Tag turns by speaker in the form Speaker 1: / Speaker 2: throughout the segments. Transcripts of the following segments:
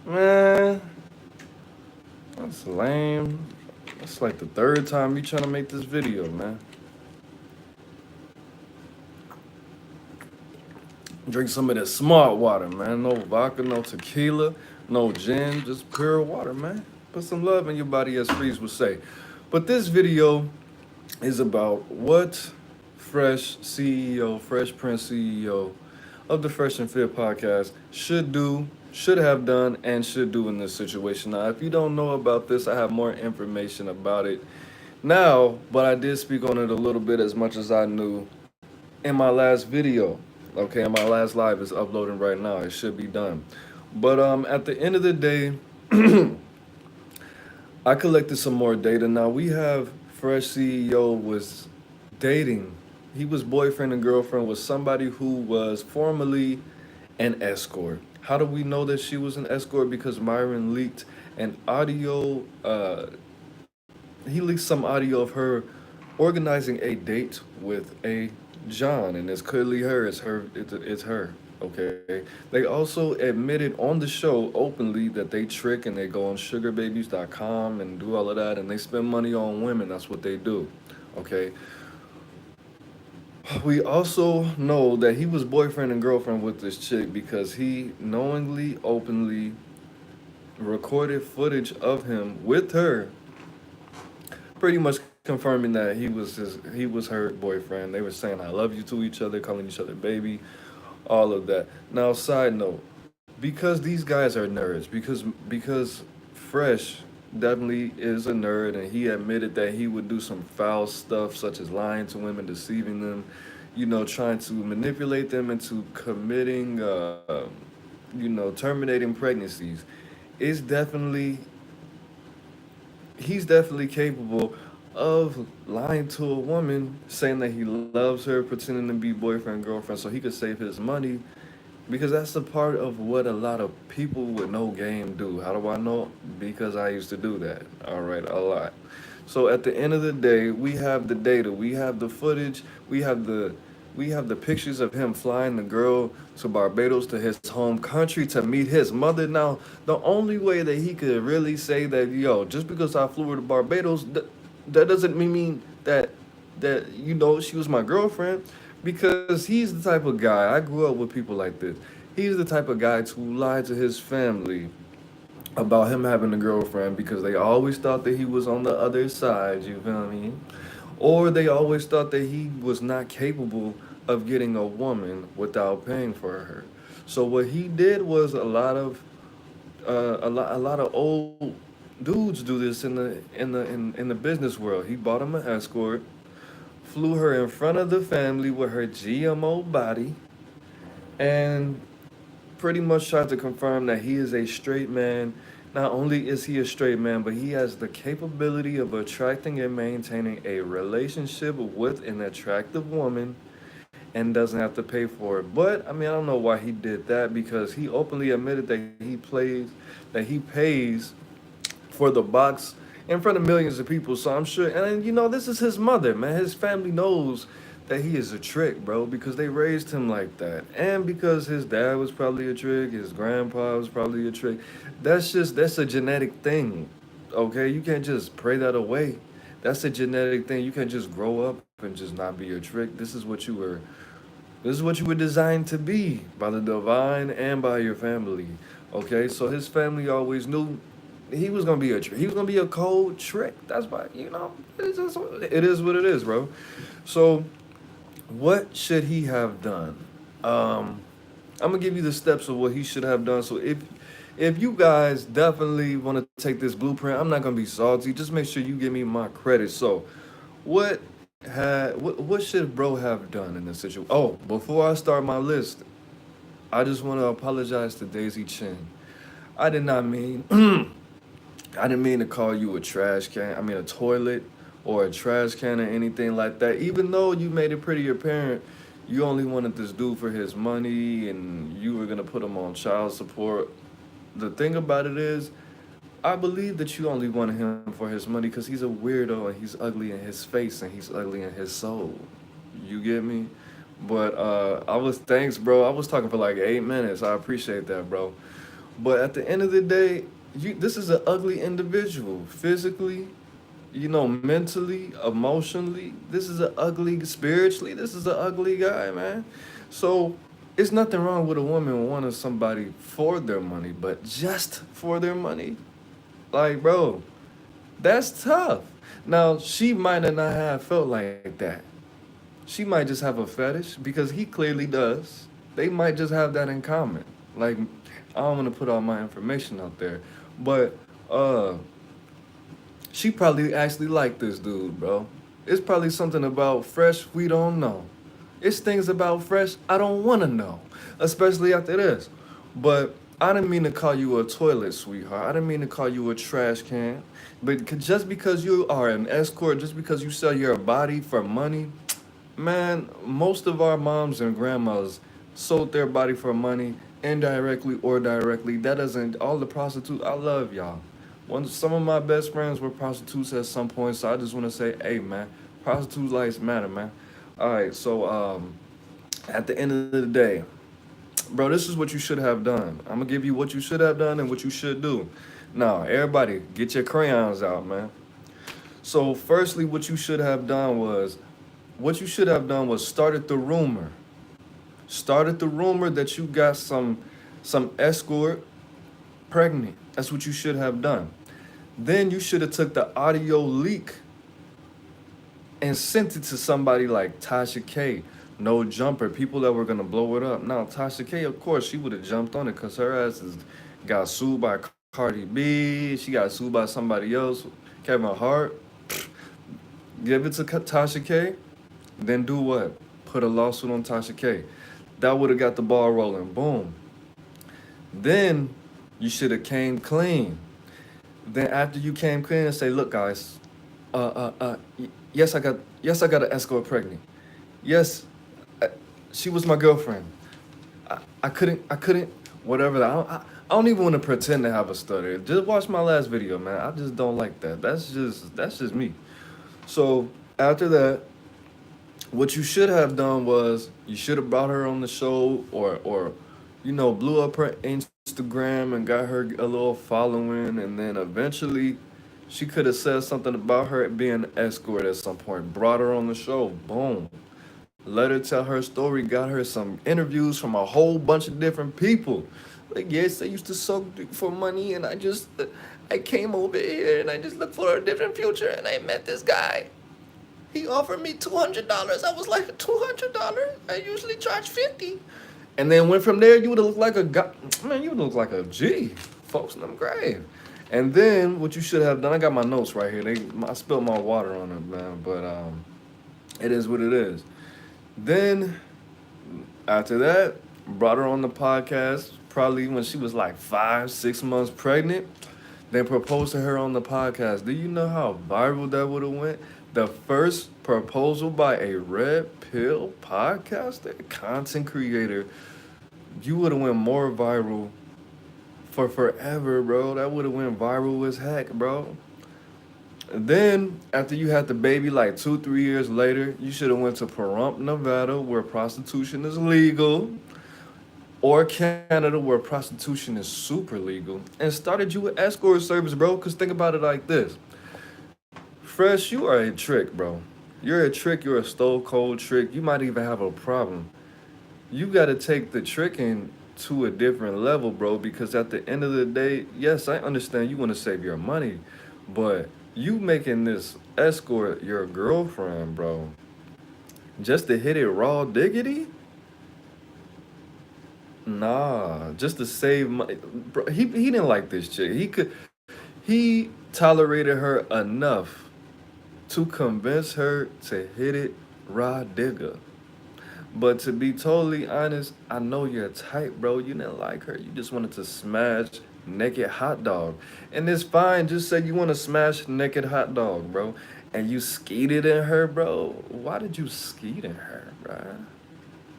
Speaker 1: Man, that's lame. That's like the third time you trying to make this video, man. Drink some of that smart water, man. No vodka, no tequila, no gin, just pure water, man. Put some love in your body, as Freeze would say. But this video is about what Fresh CEO, Fresh Prince CEO of the Fresh and Fit podcast should do, should have done, and should do in this situation. Now, if you don't know about this, I have more information about it now, but I did speak on it a little bit as much as I knew in my last video. Okay, and my last live is uploading right now. It should be done. But at the end of the day, I collected some more data. Now we have Fresh CEO was dating. He was boyfriend and girlfriend with somebody who was formerly an escort. How do we know that she was an escort? Because Myron leaked an audio. He leaked some audio of her organizing a date with a John, and it's clearly her. It's her. It's her. Okay. They also admitted on the show openly that they trick and they go on sugarbabies.com and do all of that, and they spend money on women. That's what they do. Okay. We also know that he was boyfriend and girlfriend with this chick because he knowingly, openly recorded footage of him with her, pretty much confirming that he was her boyfriend. They were saying I love you to each other, calling each other baby, all of that. Now, side note, because these guys are nerds, because Fresh definitely is a nerd, and he admitted that he would do some foul stuff such as lying to women, deceiving them, trying to manipulate them into committing, terminating pregnancies. Is definitely he's definitely capable of lying to a woman, saying that he loves her, pretending to be boyfriend and girlfriend so he could save his money. Because that's a part of what a lot of people with no game do. How do I know? Because I used to do that. All right, a lot. So at the end of the day, we have the data, we have the footage, we have the pictures of him flying the girl to Barbados, to his home country, to meet his mother. Now, the only way that he could really say that, yo, just because I flew her to Barbados, that doesn't mean that she was my girlfriend, because he's the type of guy. I grew up with people like this. He's the type of guy to lie to his family about him having a girlfriend because they always thought that he was on the other side, you feel me? Or they always thought that he was not capable of getting a woman without paying for her. So what he did was a lot of old dudes do this in the business world. He bought him an escort, flew her in front of the family with her GMO body, and pretty much tried to confirm that he is a straight man. Not only is he a straight man, but he has the capability of attracting and maintaining a relationship with an attractive woman and doesn't have to pay for it. But I mean, I don't know why he did that, because he openly admitted that he pays for the box in front of millions of people. So I'm sure, and this is his mother, man. His family knows that he is a trick, bro, because they raised him like that, and because his dad was probably a trick, his grandpa was probably a trick. That's a genetic thing. Okay, you can't just pray that away. That's a genetic thing. You can't just grow up and just not be a trick. This is what you were designed to be by the divine and by your family. Okay, so his family always knew he was gonna be a trick. He was gonna be a cold trick. That's why it is what it is, bro. So what should he have done? I'm gonna give you the steps of what he should have done. So if you guys definitely want to take this blueprint, I'm not gonna be salty. Just make sure you give me my credit. So what what should bro have done in this situation? Oh, before I start my list, I just want to apologize to Daisy Chen. I did not mean I didn't mean to call you a trash can. I mean a toilet or a trash can or anything like that. Even though you made it pretty apparent you only wanted this dude for his money and you were gonna put him on child support. The thing about it is, I believe that you only wanted him for his money because he's a weirdo and he's ugly in his face and he's ugly in his soul. You get me? But thanks, bro. I was talking for like 8 minutes. I appreciate that, bro. But at the end of the day, this is an ugly individual, physically, mentally, emotionally. This is an ugly, spiritually. This is an ugly guy, man. So it's nothing wrong with a woman wanting somebody for their money, but just for their money, like, bro, that's tough. Now she might not have felt like that. She might just have a fetish because he clearly does. They might just have that in common. Like, I don't want to put all my information out there, but uh, she probably actually liked this dude, bro. It's probably something about Fresh we don't know. It's things about Fresh I don't want to know, especially after this. But I didn't mean to call you a toilet, sweetheart. I didn't mean to call you a trash can. But just because you are an escort, just because you sell your body for money, man, most of our moms and grandmas sold their body for money, indirectly or directly. That doesn't, all the prostitutes, I love y'all. Some of my best friends were prostitutes at some point, so I just want to say, hey, man, prostitutes' lives matter, man. All right, so at the end of the day, bro, this is what you should have done. I'm gonna give you what you should have done and what you should do. Now, everybody, get your crayons out, man. So, firstly, what you should have done was started the rumor. Started the rumor that you got some escort pregnant. That's what you should have done. Then you should have took the audio leak and sent it to somebody like Tasha K, No Jumper, people that were gonna blow it up. Now Tasha K, of course, she would have jumped on it because her ass got sued by Cardi B. She got sued by somebody else, Kevin Hart. Give it to Tasha K, then do what? Put a lawsuit on Tasha K. That would have got the ball rolling. Boom. Then you should have came clean. Then after you came clean and say, look, guys, yes, I got an escort pregnant. Yes, uh, she was my girlfriend. I couldn't, whatever. I don't even want to pretend to have a stutter. Just watch my last video, man. I just don't like that. That's just me. So after that, what you should have done was you should have brought her on the show, or blew up her Instagram and got her a little following, and then eventually she could have said something about her being an escort at some point. Brought her on the show. Boom. Let her tell her story. Got her some interviews from a whole bunch of different people. Like, yes, I used to suck dick for money, and I came over here and I just looked for a different future, and I met this guy. He offered me $200. I was like, $200? I usually charge 50. And then went from there. You would have looked like a guy. Man, you would look like a G. Folks in them grave. And then what you should have done. I got my notes right here. I spilled my water on them, man. But it is what it is. Then after that, brought her on the podcast. Probably when she was like 5, 6 months pregnant. Then proposed to her on the podcast. Do you know how viral that would have went? The first proposal by a red pill podcaster, content creator, you would have went more viral for forever, bro. That would have went viral as heck, bro. Then after you had the baby, like 2, 3 years later, you should have went to Pahrump, Nevada, where prostitution is legal, or Canada, where prostitution is super legal, and started you an escort service, bro. Cause think about it like this. Fresh, you are a trick, bro. You're a trick. You're a stone cold trick. You might even have a problem. You got to take the tricking to a different level, bro, because at the end of the day, yes, I understand you want to save your money, but you making this escort your girlfriend, bro, just to hit it raw diggity? Nah, just to save money. Bro, he didn't like this chick. He tolerated her enough to convince her to hit it raw digger. But to be totally honest, I know you're tight, bro. You didn't like her. You just wanted to smash naked hot dog. And it's fine. Just say you want to smash naked hot dog, bro. And you skeeted in her, bro. Why did you skeet in her, bro?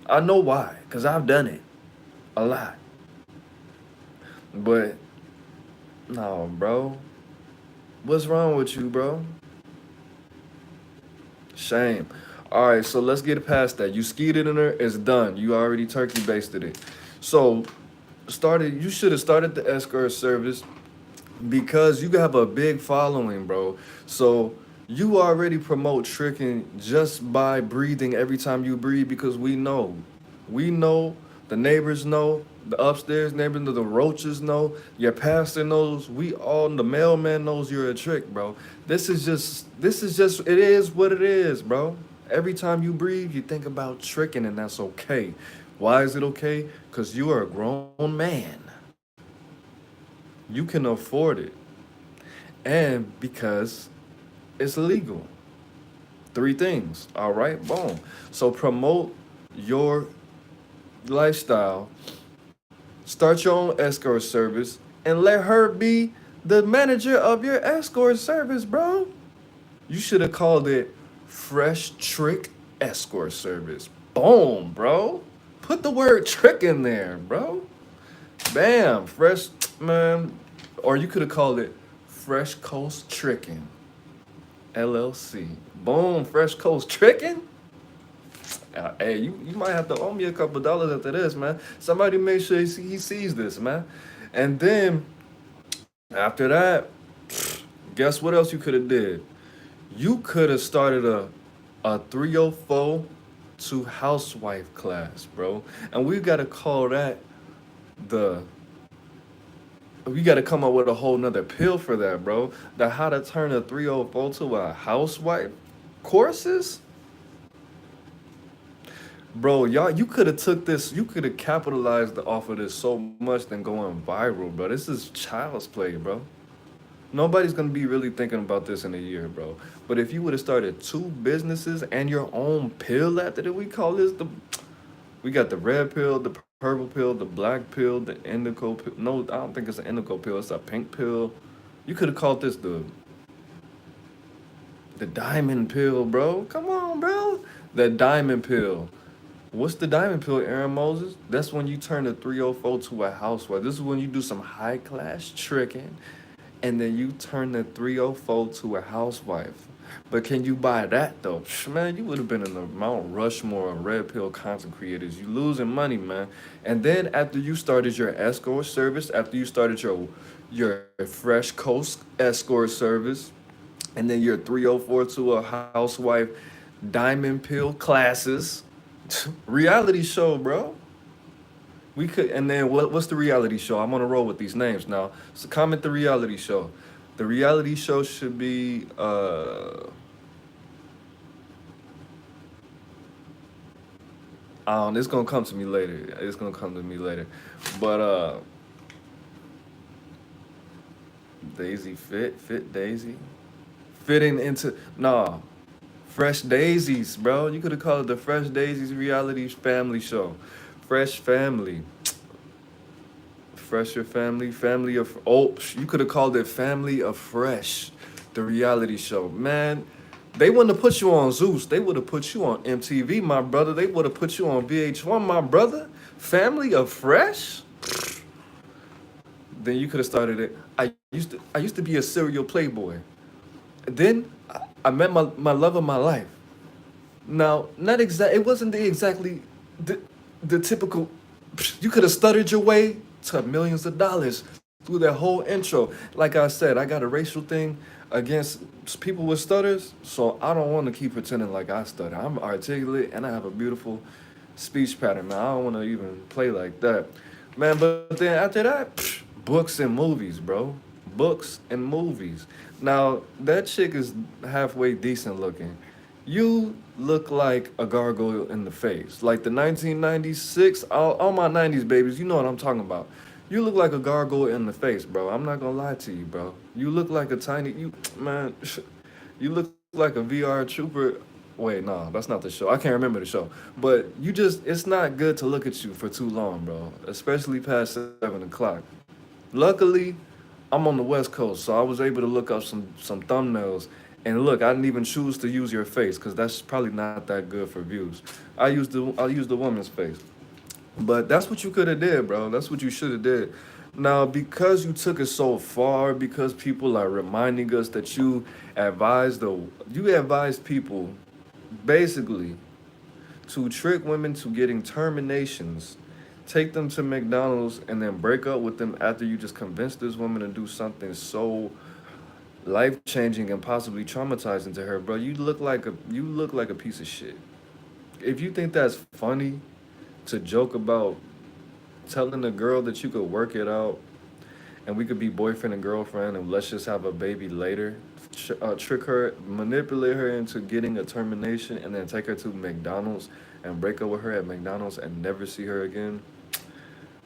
Speaker 1: I know why. Because I've done it. A lot. But, no, bro. What's wrong with you, bro? Shame. All right, so let's get past that. You skeeted in her, it's done. You already turkey basted it. So You should have started the escort service because you have a big following, bro. So you already promote tricking just by breathing every time you breathe because we know, the neighbors know, the upstairs neighbors know, the roaches know, your pastor knows, we all, the mailman knows you're a trick, bro. This is just, it is what it is, bro. Every time you breathe, you think about tricking, and that's okay. Why is it okay? Because you are a grown man. You can afford it. And because it's legal. Three things. All right, boom. So promote your lifestyle, start your own escort service, and let her be the manager of your escort service, bro. You should have called it Fresh Trick Escort Service. Boom, bro. Put the word trick in there, bro. Bam, fresh, man. Or you could have called it Fresh Coast Tricking LLC. Boom, Fresh Coast Tricking. Hey, you might have to owe me a couple dollars after this, man. Somebody make sure he sees this, man. And then after that, guess what else you could have did? You could have started a 304 to housewife class, bro. And we gotta call that the we got to come up with a whole nother pill for that, bro. The how to turn a 304 to a housewife courses, bro. Y'all, you could have took this, you could have capitalized off of this so much than going viral, bro. This is child's play, bro. Nobody's gonna be really thinking about this in a year, bro. But if you would have started two businesses and your own pill after that, we got the red pill, the purple pill, the black pill, the indigo pill. No, I don't think it's an indigo pill. It's a pink pill. You could have called this the diamond pill, bro. Come on, bro. The diamond pill. What's the diamond pill, Aaron Moses? That's when you turn a 304 to a housewife. This is when you do some high class tricking, and then you turn the 304 to a housewife. But can you buy that though? Man, you would have been in the Mount Rushmore of red pill content creators. You losing money, man. And then after you started your escort service, after you started your Fresh Coast escort service, and then your 304 to a housewife diamond pill classes, reality show, bro. We could, and then what's the reality show? I'm on a roll with these names now. So comment the reality show. The reality show should be it's gonna come to me later. It's gonna come to me later. But Daisy Fit Daisy. Fitting into nah. Fresh Daisies, bro. You could have called it the Fresh Daisies reality family show. Fresh Family. Fresher Family, Family of you could have called it Family of Fresh, the reality show. Man, they wouldn't have put you on Zeus. They would have put you on MTV, my brother. They would have put you on VH1, my brother. Family of Fresh. Then you could have started it. I used to be a serial playboy. Then I met my love of my life. Now, not exact. It wasn't exactly the the typical. You could have stuttered your way to millions of dollars through that whole intro. Like I said, I got a racial thing against people with stutters, so I don't want to keep pretending like I stutter. I'm articulate and I have a beautiful speech pattern, man. I don't want to even play like that, man. But then after that, books and movies, bro. Books and movies. Now that chick is halfway decent looking. You look like a gargoyle in the face. Like the 1996, all my 90s babies, you know what I'm talking about. You look like a gargoyle in the face, bro. I'm not gonna lie to you, bro. You look like a man, you look like a VR trooper. Wait, no, that's not the show. I can't remember the show. But it's not good to look at you for too long, bro. Especially past 7 o'clock. Luckily, I'm on the West Coast, so I was able to look up some thumbnails. And look, I didn't even choose to use your face because that's probably not that good for views. I used the woman's face. But that's what you could have did, bro. That's what you should have did. Now, because you took it so far, because people are reminding us that you advised people basically to trick women to getting terminations take them to McDonald's and then break up with them after you just convinced this woman to do something so life changing and possibly traumatizing to her, bro. You look like a piece of shit. If you think that's funny to joke about telling a girl that you could work it out and we could be boyfriend and girlfriend and let's just have a baby later, trick her, manipulate her into getting a termination, and then take her to McDonald's and break up with her at McDonald's and never see her again.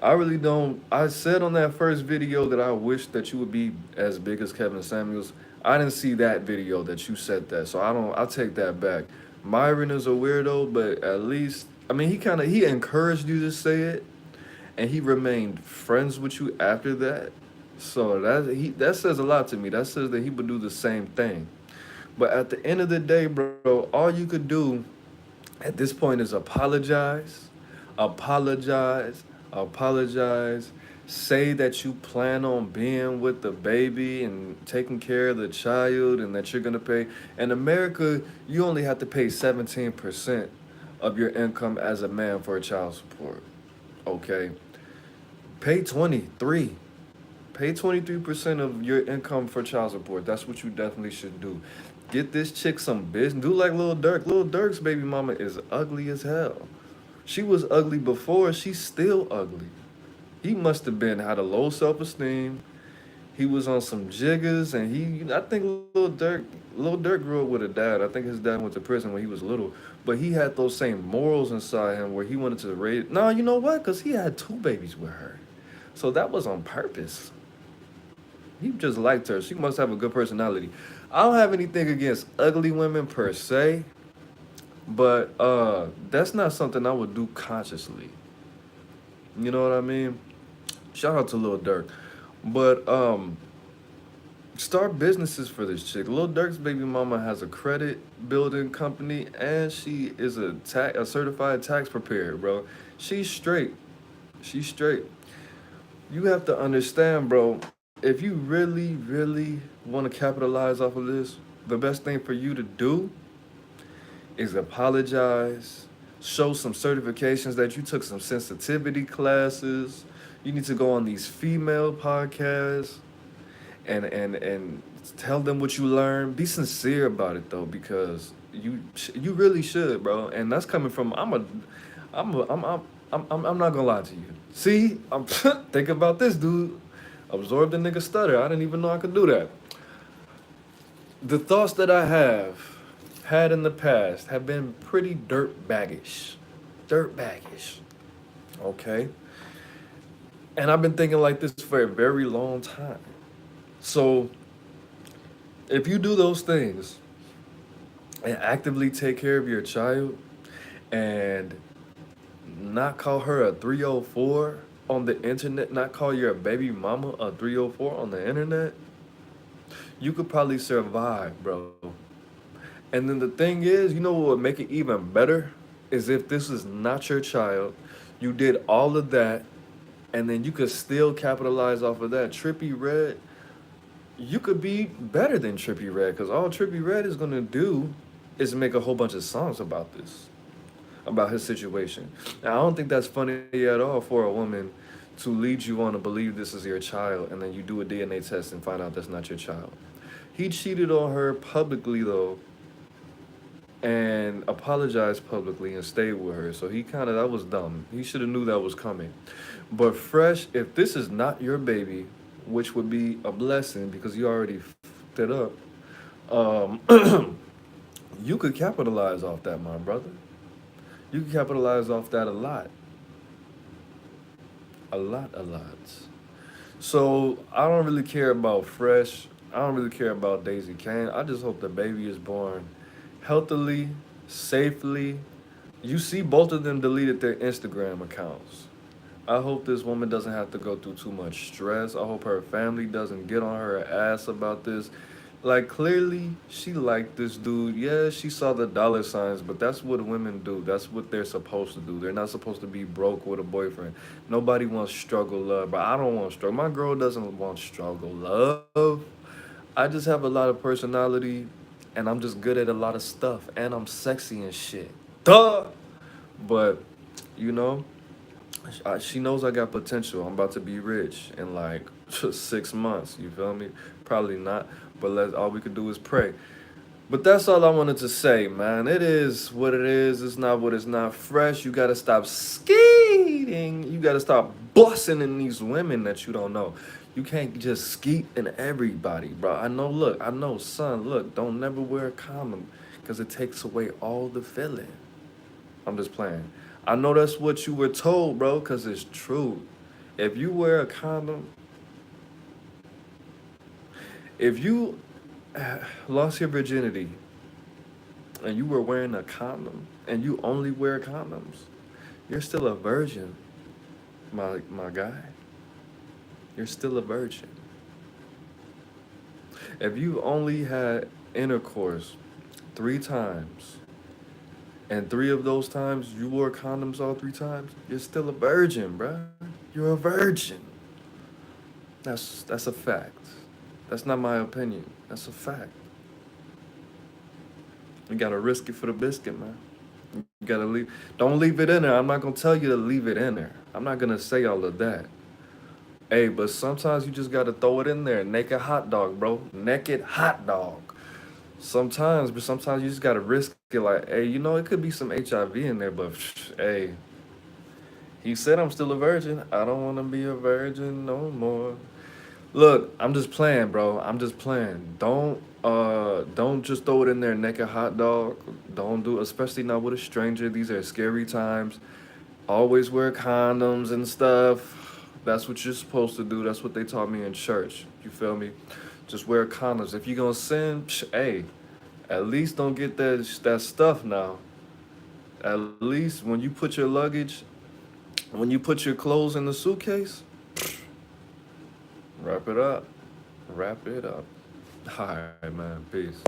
Speaker 1: I really don't. I said on that first video that I wish that you would be as big as Kevin Samuels. I didn't see that video that you said that, so I don't. I'll take that back. Myron is a weirdo, but at least I mean he encouraged you to say it, and he remained friends with you after that. So that says a lot to me. That says that he would do the same thing. But at the end of the day, bro, all you could do at this point is apologize, apologize, apologize. Say that you plan on being with the baby and taking care of the child and that you're gonna pay. In America, you only have to pay 17% of your income as a man for child support. Okay? Pay 23. Pay 23% of your income for child support. That's what you definitely should do. Get this chick some business. Do like Lil Durk. Lil Durk's baby mama is ugly as hell. She was ugly before. She's still ugly. He must have been had a low self esteem. He was on some jiggers, and I think Lil Durk grew up with a dad. I think his dad went to prison when he was little, but he had those same morals inside him where he wanted to raise. No, you know what? Because he had two babies with her, so that was on purpose. He just liked her. She must have a good personality. I don't have anything against ugly women per se, but that's not something I would do consciously. You know what I mean? Shout out to Lil Durk. But start businesses for this chick. Lil Durk's baby mama has a credit building company and she is a certified tax preparer, bro. She's straight. She's straight. You have to understand, bro, if you really, really want to capitalize off of this, the best thing for you to do is apologize, show some certifications that you took some sensitivity classes. You need to go on these female podcasts and tell them what you learned. Be sincere about it though, because you really should, bro. And that's coming from I'm not gonna lie to you. See, I'm think about this, dude. Absorb the nigga stutter. I didn't even know I could do that. The thoughts that I have had in the past have been pretty dirt baggish. Dirt baggish. Okay? And I've been thinking like this for a very long time. So if you do those things and actively take care of your child and not call her a 304 on the internet, not call your baby mama a 304 on the internet, you could probably survive, bro. And then the thing is, you know what would make it even better? Is if this is not your child, you did all of that, and then you could still capitalize off of that. Trippy Red, you could be better than Trippy Red, because all Trippy Red is gonna do is make a whole bunch of songs about this, about his situation. Now, I don't think that's funny at all for a woman to lead you on to believe this is your child, and then you do a DNA test and find out that's not your child. He cheated on her publicly, though, and apologized publicly and stayed with her. So that was dumb. He should have knew that was coming. But Fresh, if this is not your baby, which would be a blessing because you already f***ed it up, you could capitalize off that, my brother. You can capitalize off that a lot. A lot, a lot. So I don't really care about Fresh. I don't really care about Daisy Kane. I just hope the baby is born healthily, safely. You see both of them deleted their Instagram accounts. I hope this woman doesn't have to go through too much stress. I hope her family doesn't get on her ass about this. Like, clearly, she liked this dude. Yeah, she saw the dollar signs, but that's what women do. That's what they're supposed to do. They're not supposed to be broke with a boyfriend. Nobody wants struggle love, but I don't want struggle. My girl doesn't want struggle love. I just have a lot of personality, and I'm just good at a lot of stuff, and I'm sexy and shit. Duh! But, you know, She knows I got potential. I'm about to be rich in like just 6 months. You feel me? Probably not, but let's all we could do is pray. But that's all I wanted to say, man. It is what it is. It's not what it's not. Fresh. You gotta stop skeeting. You gotta stop busting in these women that you don't know. You can't just skeet in everybody, bro. I know. Look, I know, son. Look, don't never wear a condom, cause it takes away all the feeling. I'm just playing. I know that's what you were told, bro, cause it's true. If you wear a condom, if you lost your virginity and you were wearing a condom and you only wear condoms, you're still a virgin, my guy. You're still a virgin. If you only had intercourse 3 times and 3 of those times you wore condoms all 3 times, you're still a virgin, bruh. You're a virgin. That's a fact. That's not my opinion. That's a fact. You gotta risk it for the biscuit, man. You gotta leave. Don't leave it in there. I'm not gonna tell you to leave it in there. I'm not gonna say all of that. Hey, but sometimes you just gotta throw it in there. Naked hot dog, bro. Naked hot dog. Sometimes you just gotta risk it. Like, hey, it could be some HIV in there, but hey, he said I'm still a virgin. I don't wanna be a virgin no more. Look, I'm just playing, bro. I'm just playing. Don't just throw it in there, naked hot dog. Don't do, especially not with a stranger. These are scary times. Always wear condoms and stuff. That's what you're supposed to do. That's what they taught me in church. You feel me? Just wear condoms. If you're gonna sin, hey, at least don't get that stuff now. At least when you put your clothes in the suitcase, wrap it up. Wrap it up. All right, man. Peace.